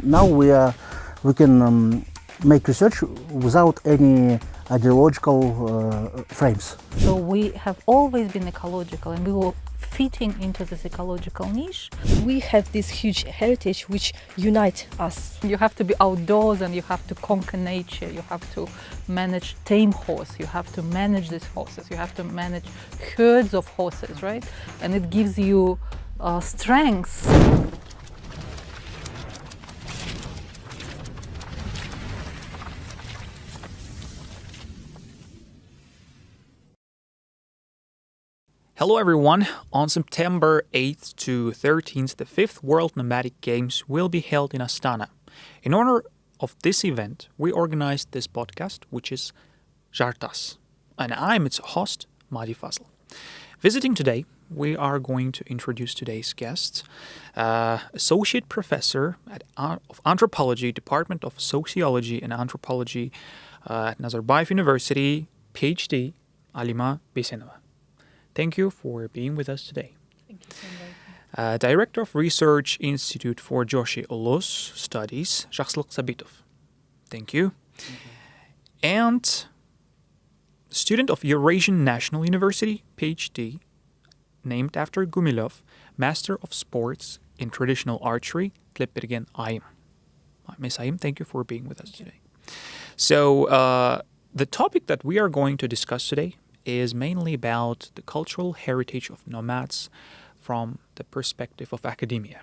Now we can make research without any ideological frames. So we have always been ecological, and we were fitting into this ecological niche. We have this huge heritage which unites us. You have to be outdoors and you have to conquer nature. You have to manage tame horse. You have to manage these horses. You have to manage herds of horses, right? And it gives you strength. Hello everyone! On September 8th to 13th, the 5th World Nomadic Games will be held in Astana. In honor of this event, we organized this podcast, which is Jartas, and I'm its host, Madi Fazl. Visiting today, we are going to introduce today's guest, Associate Professor of Anthropology, Department of Sociology and Anthropology at Nazarbayev University, PhD, Alima Beysenova. Thank you for being with us today. Thank you so much. Director of Research Institute for Joshi Ulus Studies, Жақсылық Sabitov. Thank you. And student of Eurasian National University, PhD, named after Gumilov, Master of Sports in Traditional Archery, Tlepirgen Ayim. Ms. Ayim, thank you for being with us today. So the topic that we are going to discuss today is mainly about the cultural heritage of nomads from the perspective of academia.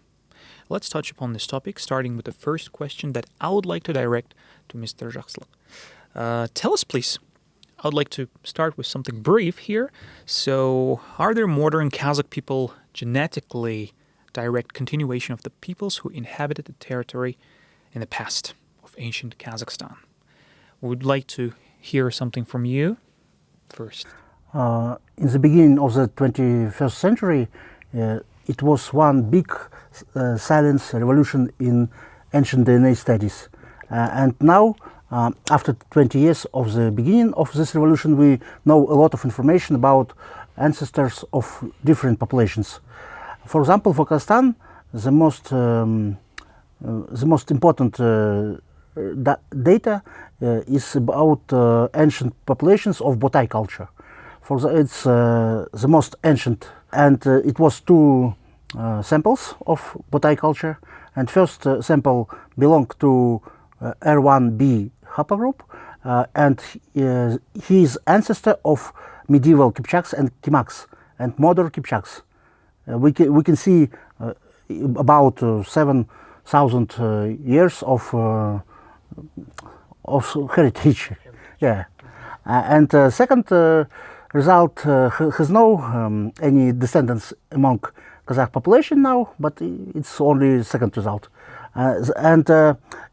Let's touch upon this topic, starting with the first question that I would like to direct to Mr. Жақсылық. Tell us, please. I would like to start with something brief here. So, are there modern Kazakh people genetically direct continuation of the peoples who inhabited the territory in the past of ancient Kazakhstan? We would like to hear something from you first. In the beginning of the 21st century, it was one big silence revolution in ancient DNA studies. And now, after 20 years of the beginning of this revolution, we know a lot of information about ancestors of different populations. For example, for Kazakhstan, the most important data is about ancient populations of Botai culture. It's the most ancient, and it was two samples of Botai culture. And first sample belonged to R1b haplogroup, and he is ancestor of medieval Kipchaks and Kimaks and modern Kipchaks. We can see about 7,000 years of heritage. Yeah, and second result has no any descendants among Kazakh population now, but it's only second result. And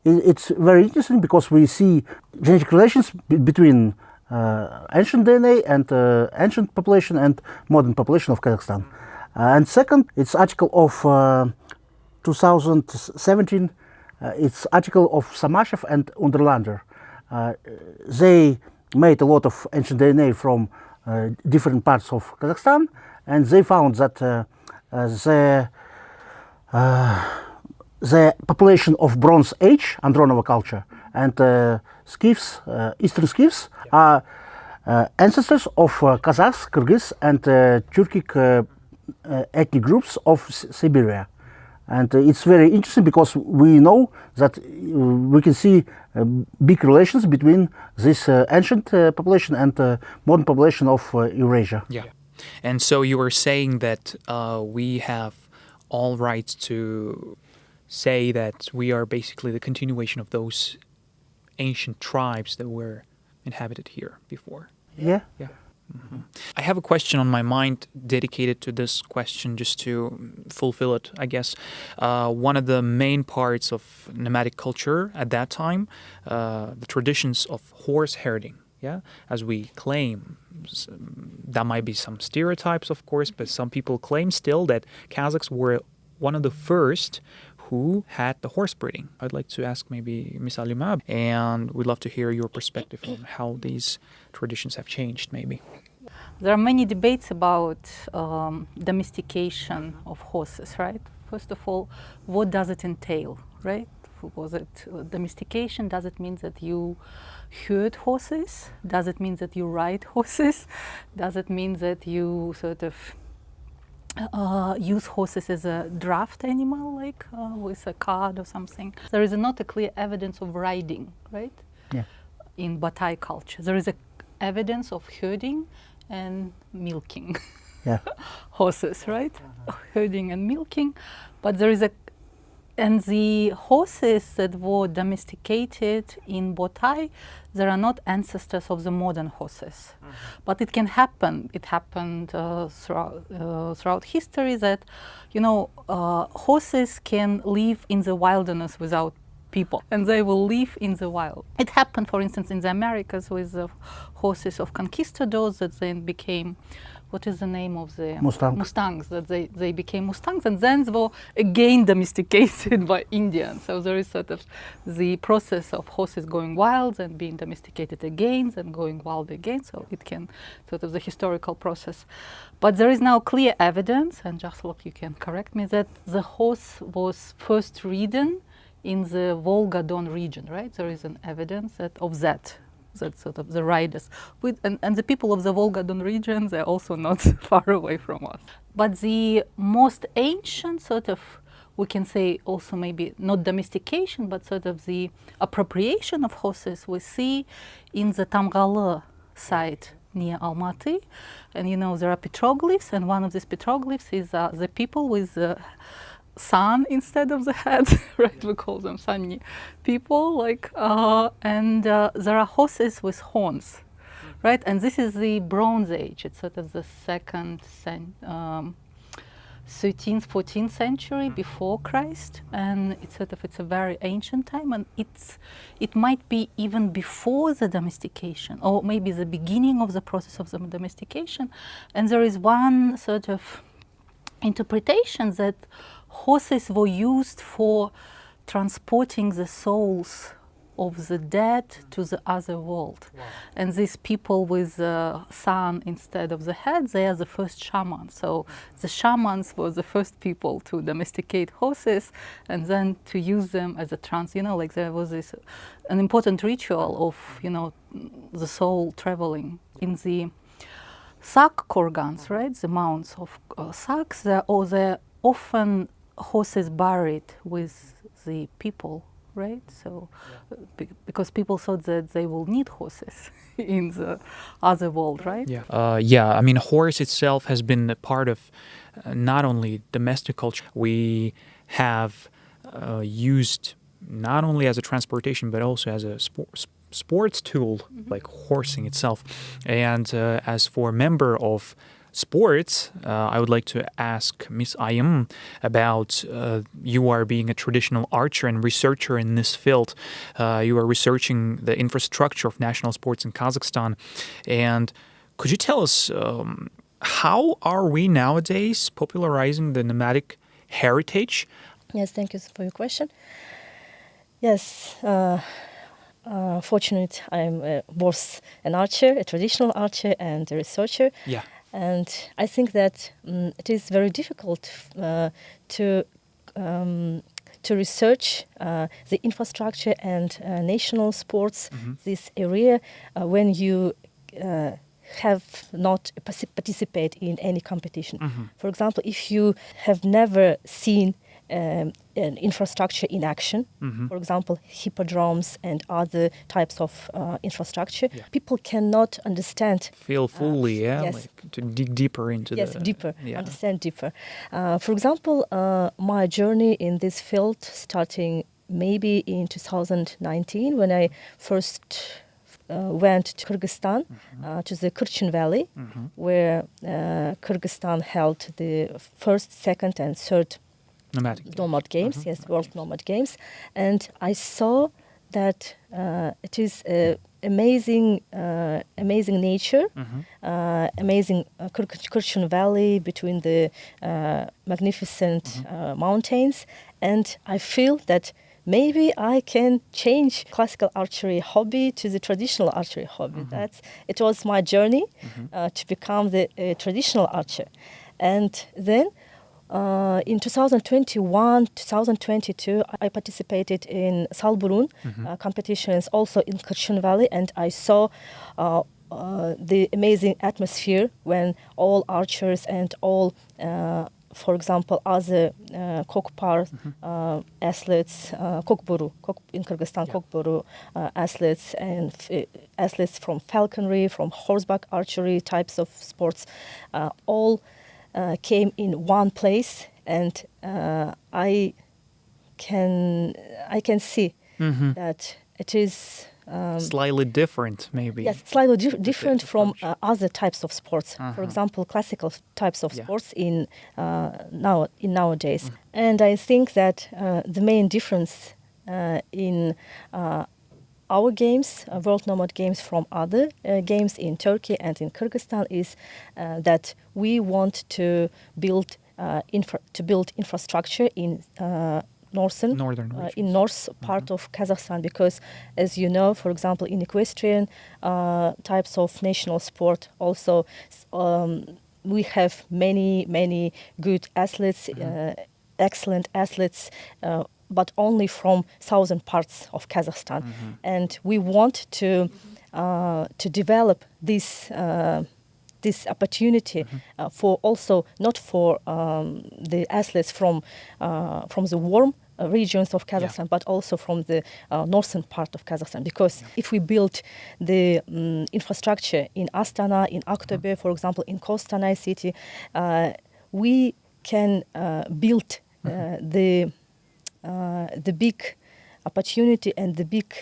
it's very interesting because we see genetic relations between ancient DNA and ancient population and modern population of Kazakhstan. And second, it's article of 2017. It's article of Samashev and Underlander. They made a lot of ancient DNA from different parts of Kazakhstan, and they found that the population of Bronze Age, Andronova culture, and Skifs, Eastern Skifs, are ancestors of Kazakhs, Kyrgyz, and Turkic ethnic groups of Siberia. And it's very interesting because we know that we can see big relations between this ancient population and modern population of Eurasia. Yeah. And so you were saying that we have all rights to say that we are basically the continuation of those ancient tribes that were inhabited here before. Yeah. Yeah. Mm-hmm. I have a question on my mind dedicated to this question just to fulfill it, I guess. One of the main parts of nomadic culture at that time, the traditions of horse herding, yeah, as we claim. That might be some stereotypes, of course, but some people claim still that Kazakhs were one of the first who had the horse breeding. I'd like to ask maybe Ms. Alima, and we'd love to hear your perspective on how these traditions have changed, maybe. There are many debates about domestication of horses, right? First of all, what does it entail, right? was it domestication? Does it mean that you herd horses? Does it mean that you ride horses? Does it mean that you sort of use horses as a draft animal, like with a cart or something? There is not a clear evidence of riding, right? Yeah. In Batai culture, there is a evidence of herding and milking Yeah. horses, right? Herding and milking, but there is and the horses that were domesticated in Botai, they are not ancestors of the modern horses. But it can happen. It happened throughout history that, horses can live in the wilderness without people, and they will live in the wild. It happened, for instance, in the Americas with the horses of conquistadors that then became, what is the name of the Mustangs, that they became Mustangs, and then they were again domesticated by Indians. So there is sort of the process of horses going wild and being domesticated again and going wild again. So it can sort of the historical process. But there is now clear evidence, and Jartas, you can correct me, that the horse was first ridden in the Volga-Don region, right? There is an evidence of that sort of the riders. And the people of the Volga-Don region, they're also not far away from us. But the most ancient sort of, we can say also maybe not domestication, but sort of the appropriation of horses we see in the Tamgalı site near Almaty. And there are petroglyphs, and one of these petroglyphs is the people with the sun instead of the head, right? We call them Sani people, and there are horses with horns, right? And this is the Bronze Age. It's sort of the 13th, 14th century before Christ, and it's a very ancient time, and it might be even before the domestication, or maybe the beginning of the process of the domestication. And there is one sort of interpretation that horses were used for transporting the souls of the dead to the other world. Wow. And these people with the sun instead of the head, they are the first shamans. So the shamans were the first people to domesticate horses and then to use them as a there was an important ritual of, the soul traveling in the sack kurgans, right? The mounds of sacks, they're often horses buried with the people, right? So, because people thought that they will need horses in the other world, right? Yeah. I mean, horse itself has been a part of not only domestic culture. We have used not only as a transportation, but also as a sports tool, like horsing itself. And as for a member of sports, I would like to ask Miss Ayım about you are being a traditional archer and researcher in this field. You are researching the infrastructure of national sports in Kazakhstan. And could you tell us how are we nowadays popularizing the nomadic heritage? Yes, thank you for your question. Yes, fortunately, I'm both an archer, a traditional archer, and a researcher. Yeah. And I think that it is very difficult to research the infrastructure and national sports, this area, when you have not participate in any competition. For example, if you have never seen an infrastructure in action, for example, hippodromes and other types of infrastructure, people cannot understand. Feel fully, Yes. like to dig deeper into understand deeper. For example, my journey in this field starting maybe in 2019 when I first went to Kyrgyzstan, to the Kyrgyzstan Valley, where Kyrgyzstan held the first, second, and third nomad games, World Nomad Games, and I saw that it is amazing nature, amazing Kyrgyzstan Valley between the magnificent mountains, and I feel that maybe I can change classical archery hobby to the traditional archery hobby. It was my journey to become the traditional archer. And then In 2021, 2022, I participated in Salburun competitions, also in Kırşın Valley, and I saw the amazing atmosphere when all archers and all, for example, other kokpar athletes, kokboru, in Kyrgyzstan, kokboru athletes, and athletes from falconry, from horseback archery types of sports, all came in one place, and I can see that it is Slightly different, maybe. yes, slightly different from other types of sports. For Uh-huh. example, classical types of Yeah. sports in nowadays. And I think that the main difference in our games, World Nomad Games, from other games in Turkey and in Kyrgyzstan is that we want to build infrastructure in northern Regions. in north part of Kazakhstan, because, as you know, for example, in equestrian types of national sport, also we have many good athletes, excellent athletes. But only from southern parts of Kazakhstan, and we want to develop this opportunity for also not for the athletes from the warm regions of Kazakhstan, but also from the northern part of Kazakhstan. Because if we build the infrastructure in Astana, in Aktobe, for example, in Kostanay city, we can build the big opportunity and the big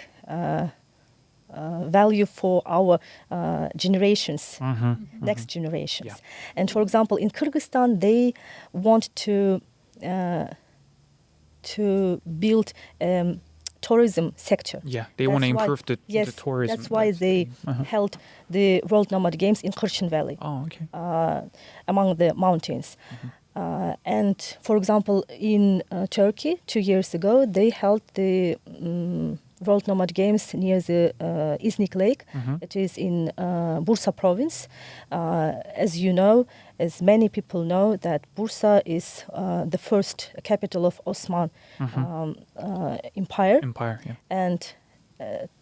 value for our generations, next generations. Yeah. And for example, in Kyrgyzstan, they want to build tourism sector. Yeah, they want to That's why- improve the yes, tourism. That's why they held the World Nomad Games in Kırşın Valley. Oh, okay. Among the mountains. And for example, in Turkey, 2 years ago, they held the World Nomad Games near the Iznik Lake. It is in Bursa province. As you know, as many people know, that Bursa is the first capital of Osman Empire. Empire, yeah. And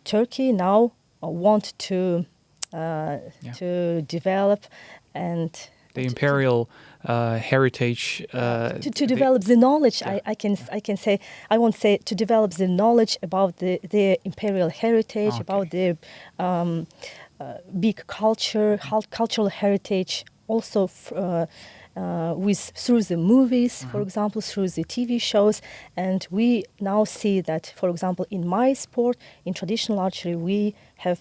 Turkey now want to develop and The imperial heritage. to develop the knowledge. I can say, I won't say to develop the knowledge about their imperial heritage, Okay. about their big cultural heritage, also through the movies, for example, through the TV shows. And we now see that, for example, in my sport, in traditional archery, we have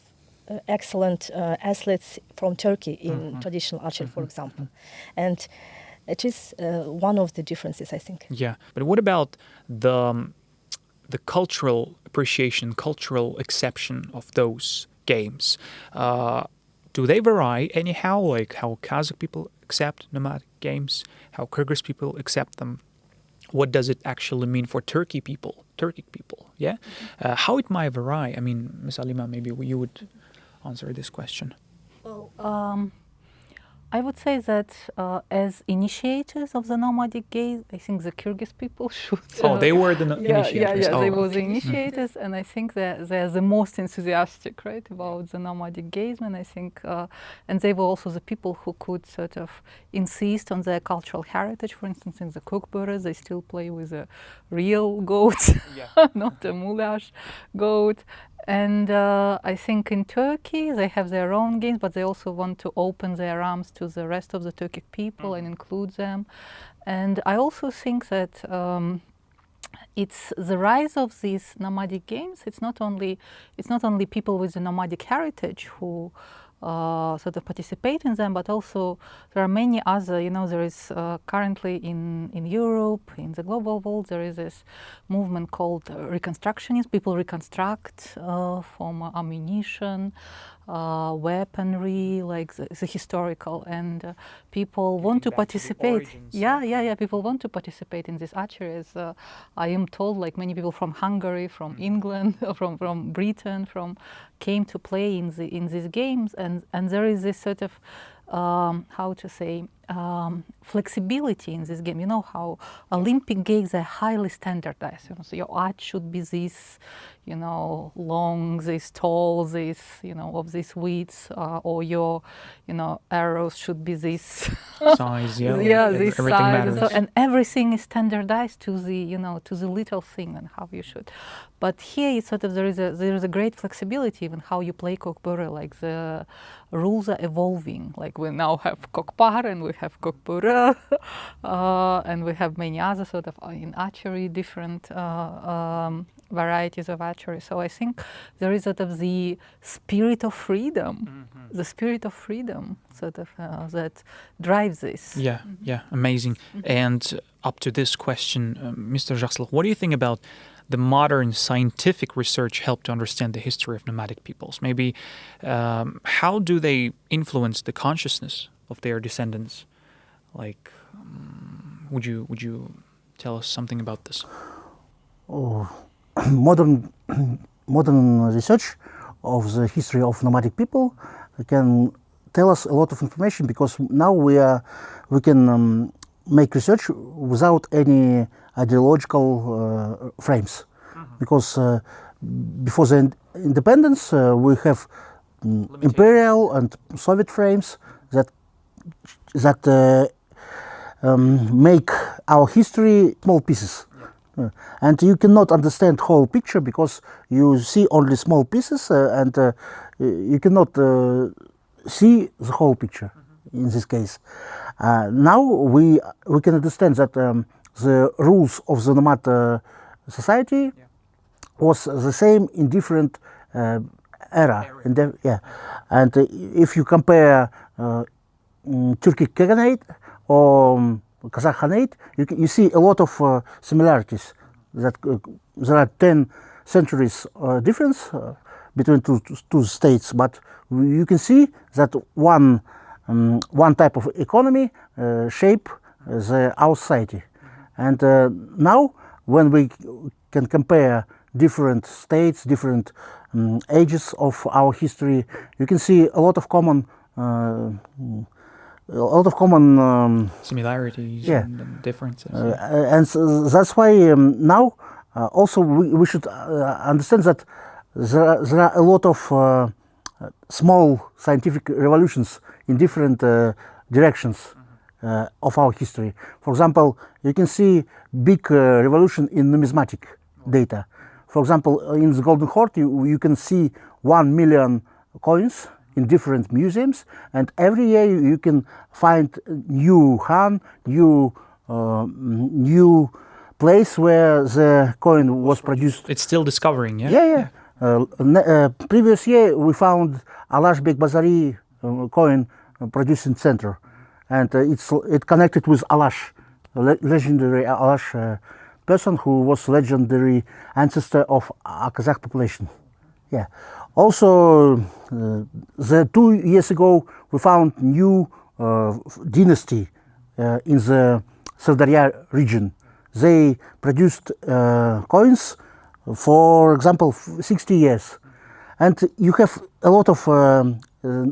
excellent athletes from Turkey in traditional archery, for example. And it is one of the differences, I think. Yeah, but what about the cultural appreciation, cultural acceptance of those games? Do they vary anyhow, like how Kazakh people accept nomadic games, how Kyrgyz people accept them? What does it actually mean for Turkic people? Yeah, how it might vary? I mean, Ms. Alima, maybe you would answer this question. Well, I would say that as initiators of the nomadic games, I think the Kyrgyz people should. Oh, they were the initiators. Yeah, Oh, they were okay. the initiators, and I think that they're the most enthusiastic, right, about the nomadic games. And I think, and they were also the people who could sort of insist on their cultural heritage. For instance, in the Kukburas, they still play with a real goat, not a moulash goat. And I think in Turkey they have their own games, but they also want to open their arms to the rest of the Turkic people and include them. And I also think that it's the rise of these nomadic games. It's not only people with the nomadic heritage who sort of participate in them, but also there are many other. You know, there is currently in Europe, in the global world, there is this movement called reconstructionists. People reconstruct former ammunition, weaponry, like the historical, and people want to participate. People want to participate in this archery. As I am told, like many people from Hungary, from England, from Britain, came to play in these games, and there is this sort of how to say, flexibility in this game. You know how Olympic games are highly standardized. You know, so your art should be this, you know, long, this tall, this, you know, of this width, or your, you know, arrows should be this Size, yeah. yeah, like this everything size. matters. So, and everything is standardized to the, you know, to the little thing and how you should. But here, it's sort of there is a great flexibility even how you play kokpure. Like the rules are evolving. Like we now have kokpar and we have kokpure, and we have many other sort of in archery different varieties of archery. So I think there is sort of the spirit of freedom, the spirit of freedom sort of that drives this. Yeah, yeah, amazing. And up to this question, Mr. Jartas, what do you think about the modern scientific research help to understand the history of nomadic peoples? Maybe how do they influence the consciousness of their descendants? Like, would you tell us something about this? Oh, modern research of the history of nomadic people can tell us a lot of information, because now we can make research without any ideological frames, because before the independence we have imperial and Soviet frames that make our history small pieces. And you cannot understand whole picture because you see only small pieces, and you cannot see the whole picture in this case. Now we can understand that the rules of the nomad society was the same in different era. And if you compare Turkic Khaganate or Kazakh Khanate, you see a lot of similarities. That there are 10 centuries difference between two states, but you can see that one type of economy shape our society. And now, when we can compare different states, different ages of our history, you can see a lot of common similarities yeah. and differences. And so that's why now also we should understand that there are a lot of small scientific revolutions in different directions of our history. For example, you can see big revolution in numismatic data. For example, in the Golden Horde, you can see 1 million coins in different museums, and every year you can find new Khan, new place where the coin was produced. It's still discovering, yeah? Yeah. Previous year we found Alash Bek Bazari coin produced in center, and it connected with Alash, legendary Alash person who was legendary ancestor of Kazakh population. Yeah. Also, the 2 years ago we found new dynasty in the Sirdarya region. They produced coins, for example, 60 years. And you have a lot of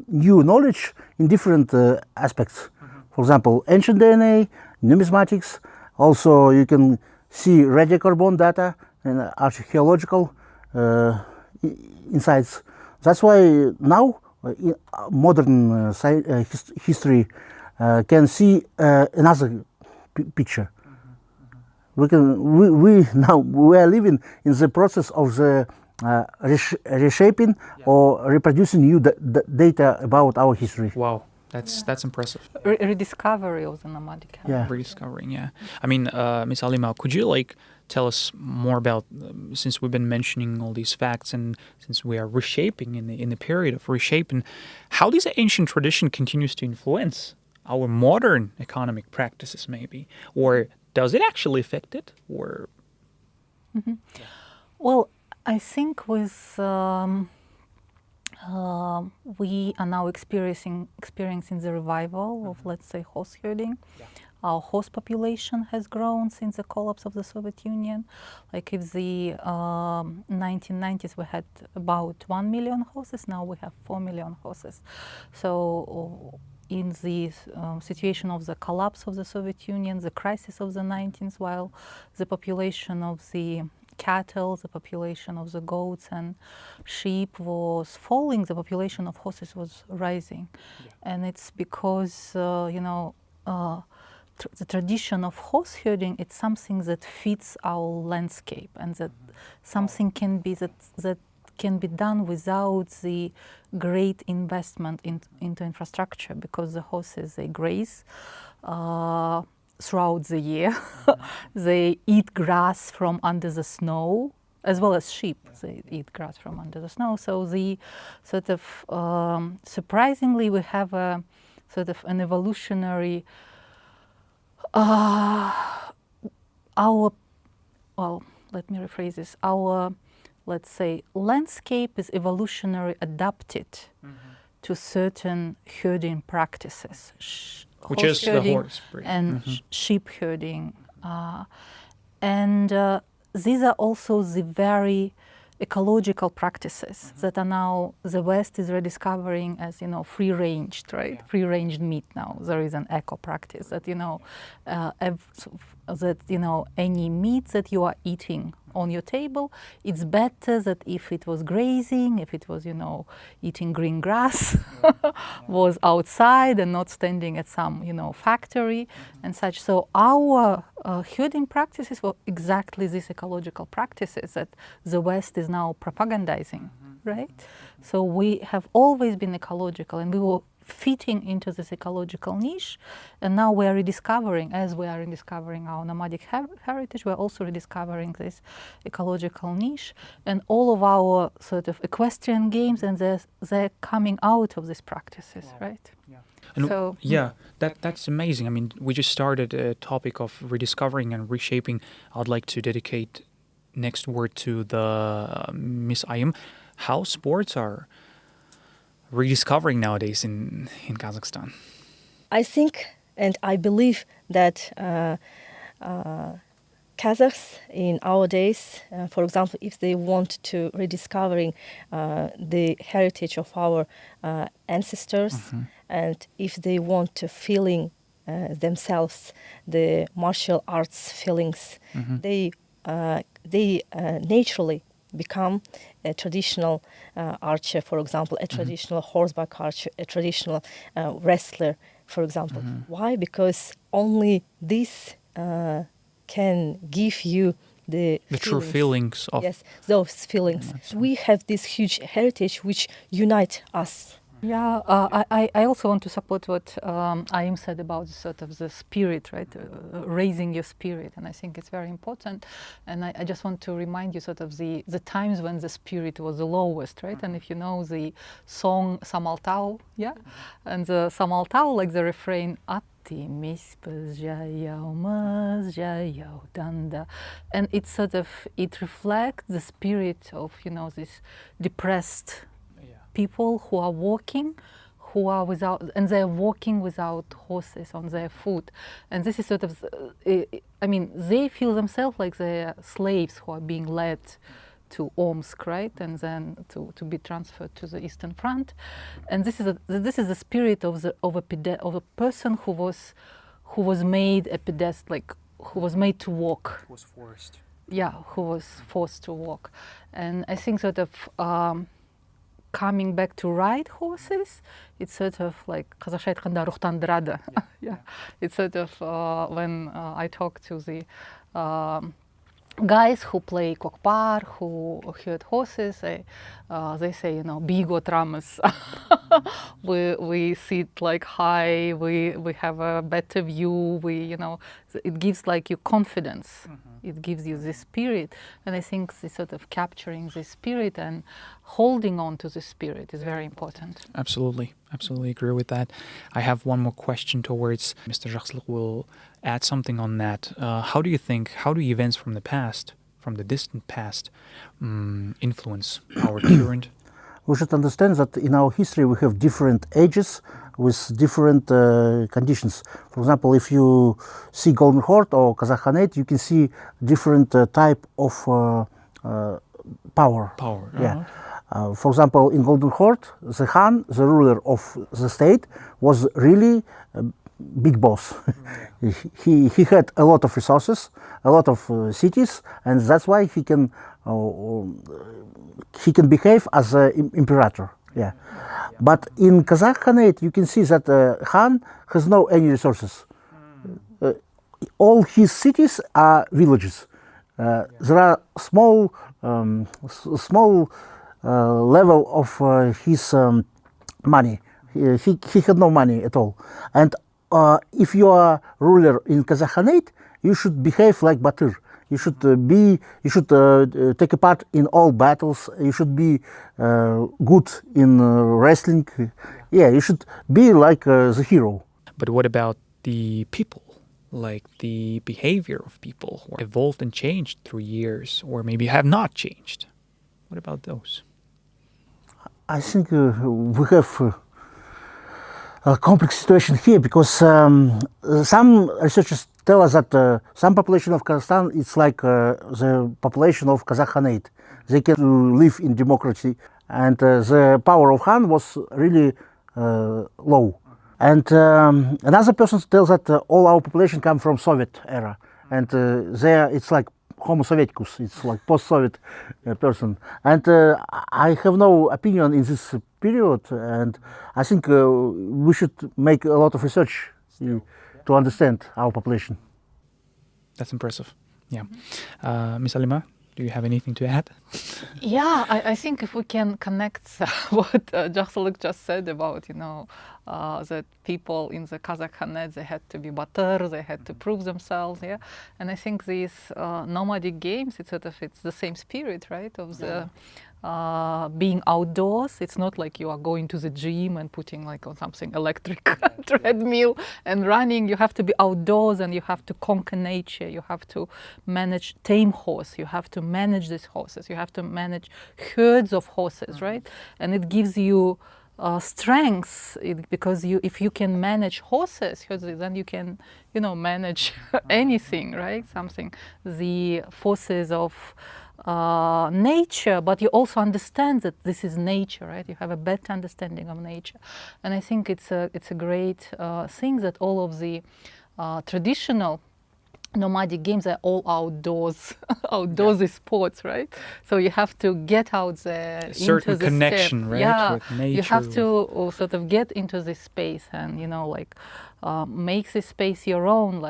new knowledge in different aspects. For example, ancient DNA, numismatics. Also, you can see radiocarbon data and archaeological insights. That's why now modern history can see another picture. We are living in the process of the reshaping or reproducing new data about our history. Wow, that's impressive. Rediscovery of the nomadic. Yeah. Rediscovering, yeah. I mean, Ms. Alima, could you tell us more about, since we've been mentioning all these facts and since we are reshaping in the period of reshaping, how this ancient tradition continues to influence our modern economic practices, maybe, or does it actually affect it, or? Mm-hmm. Well, I think with we are now experiencing the revival of, let's say, horse herding. Yeah. Our horse population has grown since the collapse of the Soviet Union. Like if the 1990s we had about 1 million horses, now we have 4 million horses. So in the situation of the collapse of the Soviet Union, the crisis of the 19th, while the population of the cattle, the population of the goats and sheep was falling, the population of horses was rising. And it's because, the tradition of horse herding, it's something that fits our landscape, and that something can be that can be done without the great investment into infrastructure, because the horses, they graze throughout the year. They eat grass from under the snow, as well as sheep. They eat grass from under the snow. So the sort of surprisingly, we have a sort of an evolutionary let me rephrase this. Our, let's say, landscape is evolutionary adapted to certain herding practices. Which is the horse breed. And sheep herding. And these are also the very ecological practices that are now the West is rediscovering as, free-ranged, right? Yeah. Free-ranged meat now. There is an eco practice that, any meat that you are eating on your table, it's better that if it was grazing, if it was, eating green grass, was outside and not standing at some, factory and such. So our herding practices were exactly these ecological practices that the West is now propagandizing, right? So we have always been ecological, and we were fitting into this ecological niche, and now we are rediscovering, as we are rediscovering our nomadic heritage, we are also rediscovering this ecological niche, and all of our sort of equestrian games, and they're coming out of these practices, right? Yeah. And so, that's amazing. I mean, we just started a topic of rediscovering and reshaping. I'd like to dedicate next word to the Miss Ayım. How sports are rediscovering nowadays in Kazakhstan? I think and I believe that Kazakhs in our days, for example, if they want to rediscovering the heritage of our ancestors, and if they want to feeling themselves the martial arts feelings, they naturally become a traditional archer, for example, a traditional horseback archer, a traditional wrestler, for example. Why? Because only this can give you the true feelings of... Yes, those feelings. We have this huge heritage which unite us. Yeah, I also want to support what Ayım said about sort of the spirit, right? Raising your spirit, and I think it's very important. And I just want to remind you sort of the times when the spirit was the lowest, right? And if you know the song Samaltao, yeah? And the Samaltao, like the refrain, and it's sort of, it reflects the spirit of, this depressed people who are walking, who are without, and they're walking without horses on their foot. And this is sort of, they feel themselves like they're slaves who are being led to Omsk, right? And then to be transferred to the Eastern Front. And this is the spirit of a person who was made a pedestal, like who was made to walk. Who was forced. Yeah, who was forced to walk. And I think sort of coming back to ride horses, it's sort of like Қазақша айтқанда рухтандырады. Yeah. It's sort of when I talk to the guys who play kokpar, who herd horses, they say, bigo tramas. we sit like high, we have a better view, it gives like you confidence. It gives you this spirit. And I think this sort of capturing this spirit and holding on to the spirit is very important. Absolutely. Absolutely agree with that. I have one more question towards Mr. Жақсылық will add something on that. How do events from the past, from the distant past, influence our current? We should understand that in our history we have different ages with different conditions. For example, if you see Golden Horde or Kazakh Khanate, you can see different type of power. Power. Yeah. For example, in Golden Horde, the Khan, the ruler of the state, was really a big boss. He had a lot of resources, a lot of cities, and that's why he can behave as an imperator. Yeah. But in Kazakh Khanate, you can see that Khan has no any resources. All his cities are villages. There are small level of his money. He had no money at all. And if you are ruler in Kazakh Khanate, you should behave like Batyr. You should take a part in all battles. You should be good in wrestling. Yeah, you should be like the hero. But what about the people? Like the behavior of people who evolved and changed through years, or maybe have not changed? What about those? I think we have a complex situation here because some researchers tell us that some population of Kazakhstan is like the population of Kazakh Khanate. They can live in democracy, and the power of Khan was really low. And another person tells that all our population come from Soviet era, and there it's like Homo Sovieticus, it's like post-Soviet person. And I have no opinion in this period, and I think we should make a lot of research to understand our population. That's impressive. Yeah. Ms. Alima, do you have anything to add? Yeah, I think if we can connect what Jartas just said about, that people in the Kazakh Khanate, they had to be Batyr, they had to prove themselves, yeah. And I think these nomadic games, it's the same spirit, right, of the being outdoors. It's not like you are going to the gym and putting like on something electric treadmill and running. You have to be outdoors and you have to conquer nature. You have to manage tame horse. You have to manage these horses. You have to manage herds of horses, right? And it gives you strengths because if you can manage horses, then you can, manage anything, right? The forces of nature, but you also understand that this is nature, right? You have a better understanding of nature, and I think it's a great thing that all of the traditional nomadic games are all outdoorsy sports, right? So you have to get out there, certain into the connection, steppe. right? Yeah, with nature. you have to sort of get into this space and make this space your own,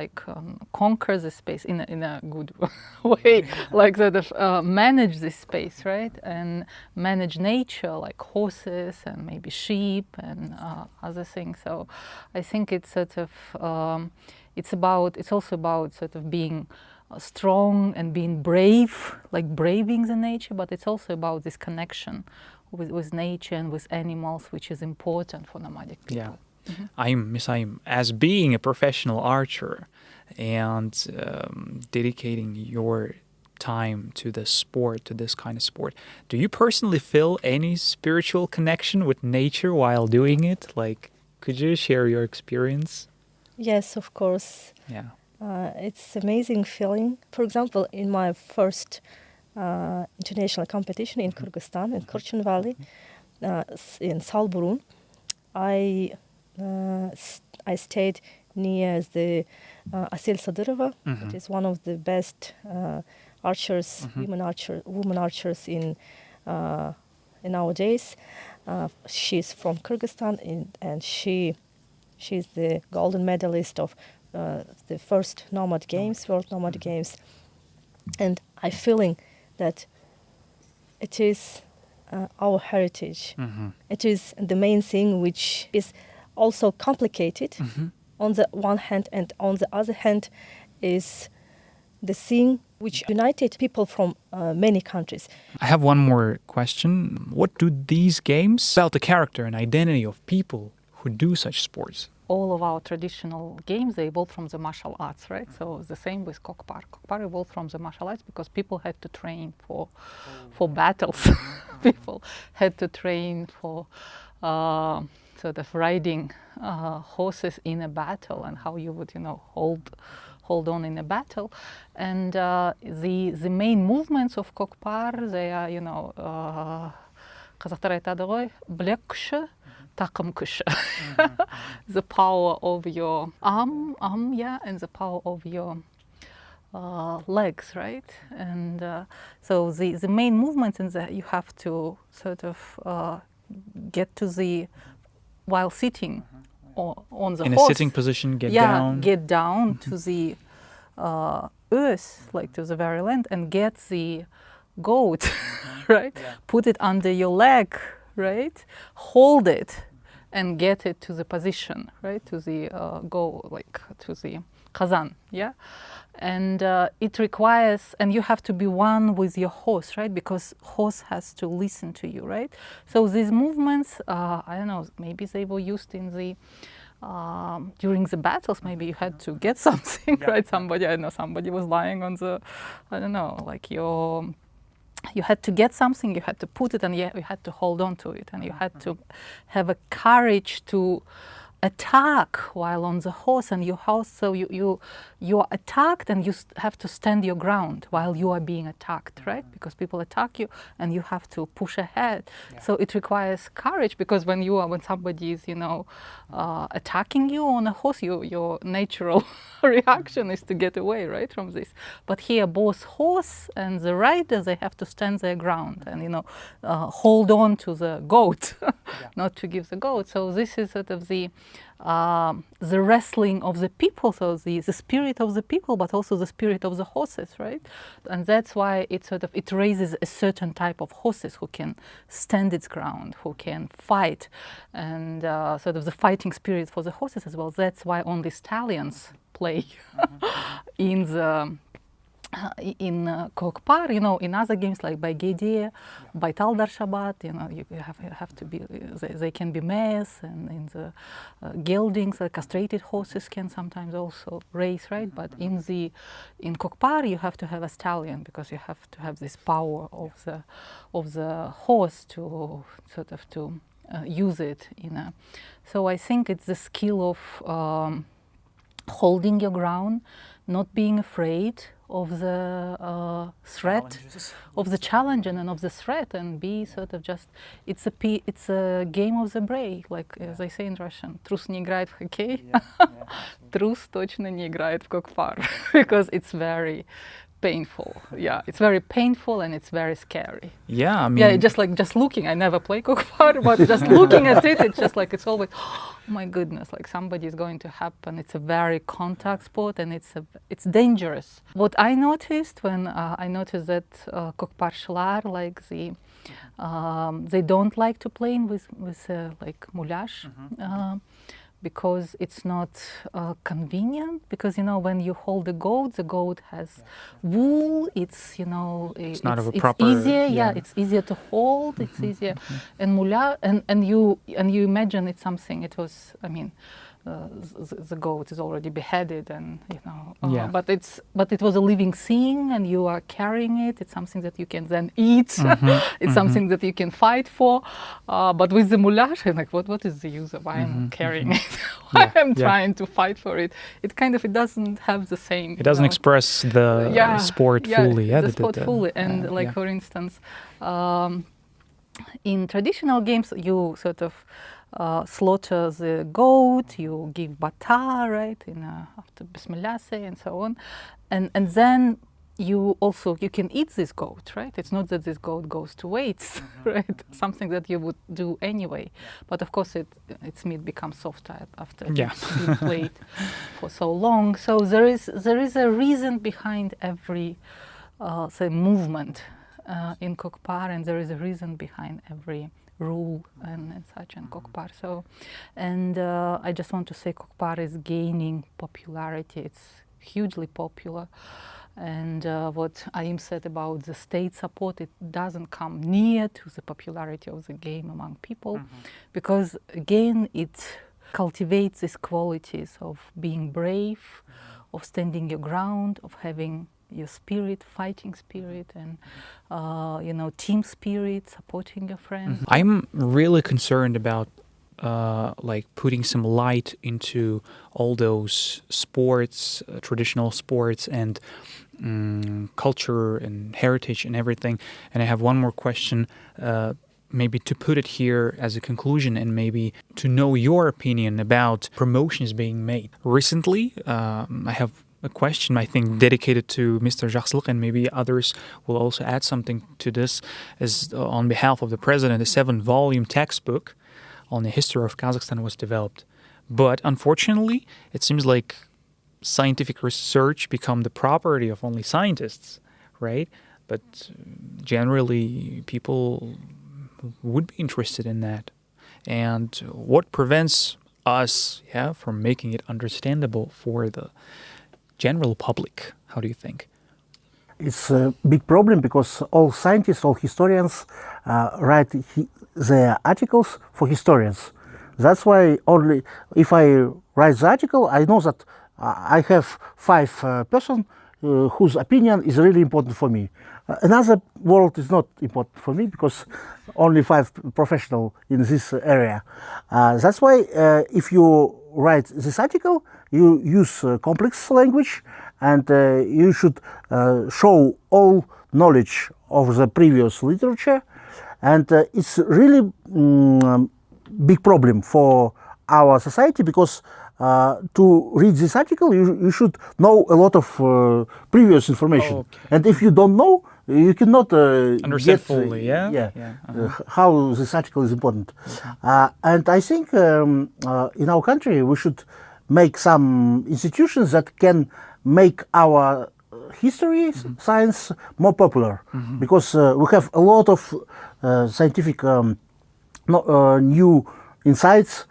conquer the space in a good way, like sort of manage this space, right? And manage nature, like horses and maybe sheep and other things. So I think it's sort of it's also about sort of being strong and being brave, like braving the nature, but it's also about this connection with nature and with animals, which is important for nomadic people. Yeah. I'm as being a professional archer and dedicating your time to this sport, to this kind of sport, do you personally feel any spiritual connection with nature while doing it? Like, could you share your experience? Yes, of course. Yeah. It's amazing feeling. For example, in my first international competition in Kyrgyzstan, in Kurchin Valley, in Salburun, I stayed near the Asel Sadyrova. It is one of the best archers, women archers in nowadays. She's from Kyrgyzstan, and she's the golden medalist of the first Nomad Games, World Nomad Games. And I'm feeling that it is our heritage. It is the main thing, which is also complicated on the one hand, and on the other hand is the thing which united people from many countries. I have one more question. What do these games about the character and identity of people who do such sports? All of our traditional games, they evolved from the martial arts, right? So the same with Kokpar. Kokpar evolved from the martial arts because people had to train for battles. People had to train for sort of riding horses in a battle and how you would, hold on in a battle. And the main movements of Kokpar, they are, қазақтар айтады ғой, білек күші, тақым күші. The power of your arm, yeah, and the power of your legs, right? And so the main movements in you have to sort of get to the, while sitting on the In horse. a sitting position, get Yeah, down. get down to the earth, like to the very land, and get the goat, right? Put it under your leg, right? Hold it and get it to the position, right? To the to the kazan, yeah? And it requires, and you have to be one with your horse, right? Because horse has to listen to you, right? So these movements, I don't know, maybe they were used in the during the battles. Maybe you had to get something, right? Somebody, I know, somebody was lying on the, I don't know, like you had to get something, you had to put it, and you had to hold on to it, and you had to have a courage to attack while on the horse, and you also you are attacked, and you have to stand your ground while you are being attacked, right? Because people attack you, and you have to push ahead. So it requires courage, because when somebody is attacking you on a horse, your natural reaction is to get away, right, from this. But here, both horse and the rider, they have to stand their ground and hold on to the goat, not to give the goat. So this is sort of the wrestling of the people, so the spirit of the people, but also the spirit of the horses, right? And that's why it raises a certain type of horses who can stand its ground, who can fight, and sort of the fighting spirit for the horses as well. That's why only stallions play in the Kokpar, in other games like by Gede, by Taldar Shabbat, you have to be, they can be mares, and in the geldings, castrated horses can sometimes also race, right? But in Kokpar, you have to have a stallion, because you have to have this power of the horse to sort of to use it So I think it's the skill of holding your ground, not being afraid of the threat, of the challenge and of the threat, and be sort of just, it's a game of the brave, like as I say in Russian, трус не играет в хоккей, трус точно не играет в кокпар, because it's very painful. Yeah, it's very painful and it's very scary. Yeah, I mean... Yeah, just looking, I never play kokpar, but just looking at it, it's just like, it's always, oh my goodness, like somebody is going to happen. It's a very contact sport, and it's dangerous. What I noticed when I noticed that kokpar shlar, like they don't like to play with like mulash, because it's not convenient, because when you hold the goat has wool, it's it's not of a proper, easier, it's easier to hold, it's easier, and mula, and you imagine it's something, it was, I mean, the goat is already beheaded, and but it was a living thing, and you are carrying it. It's something that you can then eat. It's something that you can fight for. But with the moulage, I'm like, what is the use of why I'm carrying it? Why I'm trying to fight for it? It doesn't have the same. It doesn't express the sport fully. The sport fully, and for instance, in traditional games, you sort of slaughter the goat, you give bata, right, after Bismillah say, and so on, and then you can eat this goat, right? It's not that this goat goes to waste, right? Something that you would do anyway, but of course its meat becomes softer after it's been played for so long. So there is a reason behind every say movement in kokpar, and there is a reason behind every rule and such in kokpar. So, and I just want to say kokpar is gaining popularity. It's hugely popular, and what Aim said about the state support, it doesn't come near to the popularity of the game among people, because again it cultivates these qualities of being brave, of standing your ground, of having your spirit, fighting spirit, and team spirit, supporting your friends. I'm really concerned about like putting some light into all those sports, traditional sports, and culture and heritage and everything. And I have one more question. maybe to put it here as a conclusion and maybe to know your opinion about promotions being made. Recently, I have a question, I think, dedicated to Mr. Жақсылық, and maybe others will also add something to this, is on behalf of the president, a 7-volume textbook on the history of Kazakhstan was developed. But unfortunately, it seems like scientific research become the property of only scientists, right? But generally, people would be interested in that. And what prevents us, from making it understandable for the general public? How do you think? It's a big problem because all scientists, all historians write their articles for historians. That's why only if I write the article, I know that I have 5 persons whose opinion is really important for me. Another world is not important for me because only 5 professionals in this area. That's why if you write this article, you use complex language, and you should show all knowledge of the previous literature. And it's really big problem for our society because to read this article, you should know a lot of previous information. Okay. And if you don't know, you cannot Understand get, fully, how this article is important. And I think in our country we should make some institutions that can make our history, science more popular, because we have a lot of scientific new insights,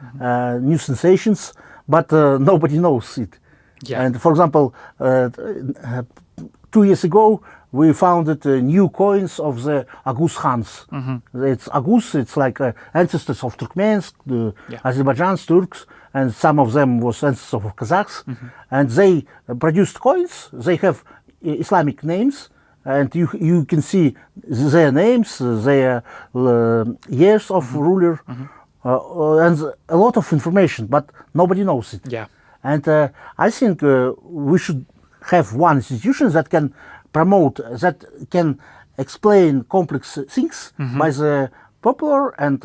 new sensations, but nobody knows it. Yeah. And for example, 2 years ago, we founded new coins of the Agus Khans. It's Agus, it's like ancestors of Turkmens, the Azerbaijans, Turks, and some of them was ancestors of Kazakhs. And they produced coins. They have Islamic names, and you can see their names, their years of ruler, and a lot of information, but nobody knows it. Yeah. And I think we should have one institution that can promote, that can explain complex things by the popular and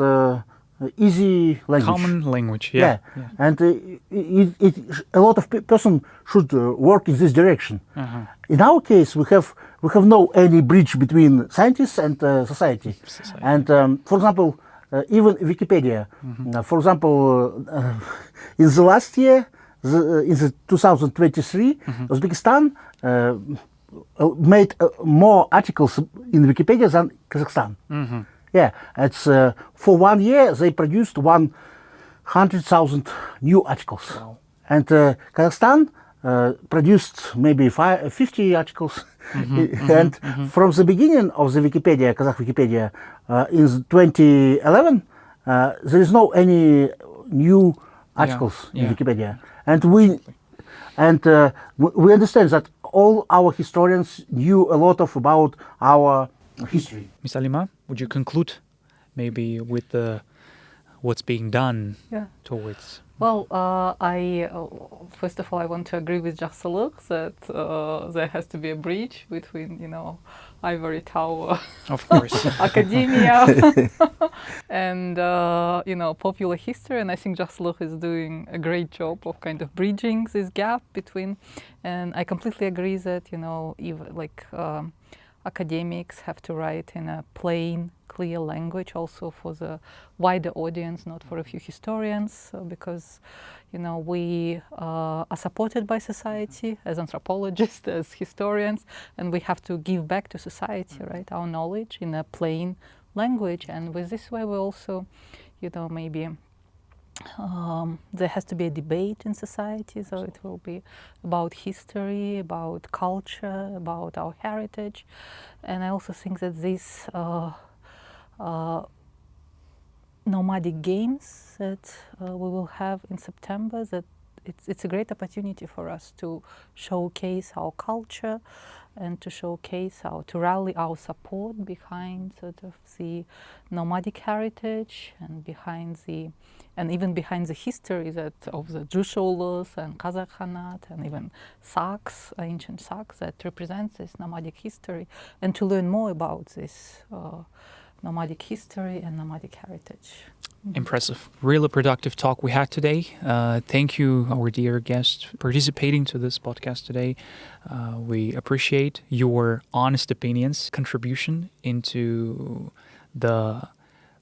easy language. Common language, yeah. And a lot of person should work in this direction. In our case, we have no any bridge between scientists and society. And for example, even Wikipedia. For example, in the last year, in the 2023, Uzbekistan made more articles in Wikipedia than Kazakhstan. Yeah, it's for 1 year they produced 100,000 new articles. Wow. And Kazakhstan produced maybe 50 articles. And from the beginning of the Wikipedia, Kazakh Wikipedia, in 2011, there is no any new articles in Wikipedia. And we understand that all our historians knew a lot about our history. Ms. Alima, would you conclude maybe with what's being done towards? Well, I first of all, I want to agree with Жақсылық that there has to be a bridge between, ivory tower, Of course. academia, and popular history. And I think Жақсылық is doing a great job of kind of bridging this gap between. And I completely agree that even academics have to write in a plain, clear language, also for the wider audience, not for a few historians, because we are supported by society as anthropologists, as historians, and we have to give back to society, right, our knowledge in a plain language. And with this way, we also, maybe there has to be a debate in society, so it will be about history, about culture, about our heritage. And I also think that these nomadic games that we will have in September, that it's a great opportunity for us to showcase our culture and to showcase to rally our support behind sort of the nomadic heritage and even behind the history of the Jusholos and Kazakh Khanate and even Saks, ancient Saks that represents this nomadic history, and to learn more about this nomadic history and nomadic heritage. Impressive. Really productive talk we had today. Thank you, our dear guest, participating to this podcast today. We appreciate your honest opinions, contribution into the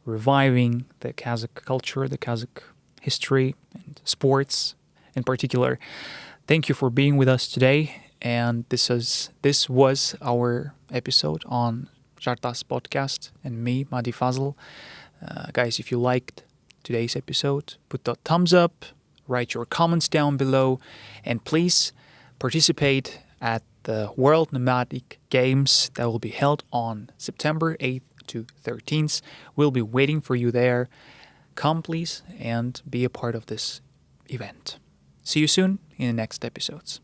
reviving the Kazakh culture, the Kazakh history and sports in particular. Thank you for being with us today. And this was our episode on Jartas podcast and me, Madi Fazl. Guys, if you liked today's episode, put the thumbs up, write your comments down below, and please participate at the World Nomadic Games that will be held on September 8th to 13th. We'll be waiting for you there. Come, please, and be a part of this event. See you soon in the next episodes.